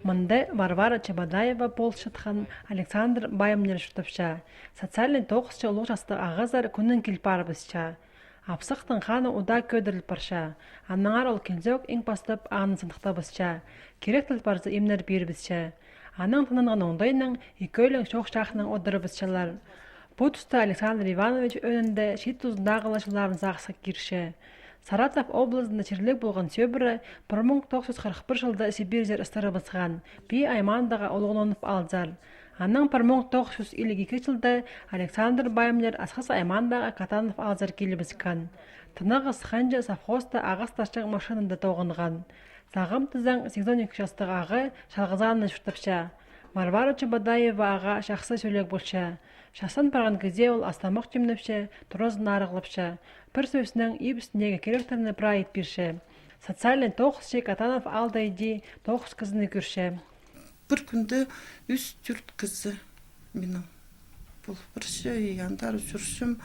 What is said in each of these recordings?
Мынды Варвара Чебадаева Полшытхан Александр Байымнер шутапша. Социальный тоқсчы улу жасты ағызар күнін келпарыбызша. Апсықтың қаны уда көдіріл парша. Аннаңар ол келзек ең бастап ағын сындықтабызша. Керек тілпарзы емнер бербізша. Аның тынынған оңдайның екейлің шоқ шақның одырыбызшалар. Бұл тұста Александр Иванович önünde шет тұздағылашыларын зақсық кирші. Саратов облысында черлік болған сөбірі 1941 жылда Сибирьзер ыстырыбызған, бей аймандаға олғынонып алзар. Аның 1952 жылда Александр Байымлер асқыс аймандаға Катанов алзар келібізген. Тынығыз қанжа совхозда ағыз ташчық машинында тоғынған. Сағым тізің 82 жастығы ағы шалғызанын шүртіпші. Варвара Чебадаева аға шақсы сөйлек болшы. Шасын барған кезде ол астамық жемніпші, тұрызын арығылыпшы. Бір сөзінің ебісіндегі керектеріні бұра етпеші. Социальный тоқысшы Катанов алдайды тоқыс қызыны көрші. Бір күнді үз түрт қызы менің. Бұл бірші, яндар жүршім.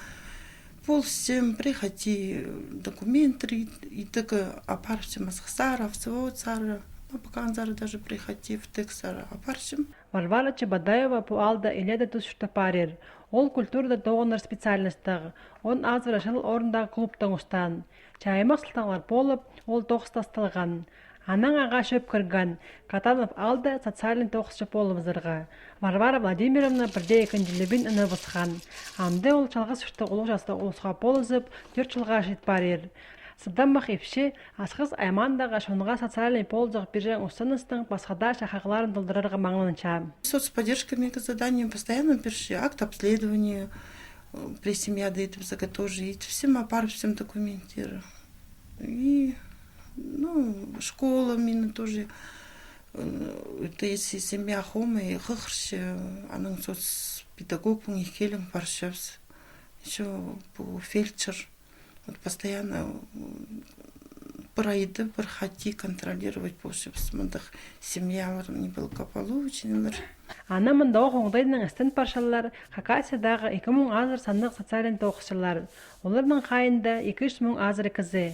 Бұл сем приходи документы, идігі апаршым асқысар, авсывоцар. Баканзары даже приходи в тексар апаршым. Варвара Чебадаева по алда иледе тұз шүтапарер. Ол культурда тоғыныр специальностағы. Он азыра жыл орындағы клубтың ұстан. Чайымақ сылтаңлар болып, ол тоқыстастылған. Анаң аға шөп кірген. Катанов алда социальный тоқысшы болымызырға. Варвара Владимировна бірде екіншілібін үні бұсқан. Амды ол чалғыз шүтті ұлы жасты ұлысқа болызып, 4 жылға жет барер. Сыдамбақ епші, асқыз аймандаға шонға социальный ползық біржен ұстаныстың басқада шақақларын дылдырырға маңланча. Соцподдержками к заданиям постоянно пиши акт обследования, при семье дает заготовить, всем опар, всем документирую. И, школа мина тоже, это если семья хома и хыхрши, она соцпедагог, у них хелем паршевс, еще фельдшер. Постоянно пройды, проходи, контролировать больше, посмотрах семья неблагополучная. Ана мында оңдайдың істін паршалар Хакасиядағы 2000 азыр сандық социален тоқысшылар. Олардың қайында 200 мың азыр кізі.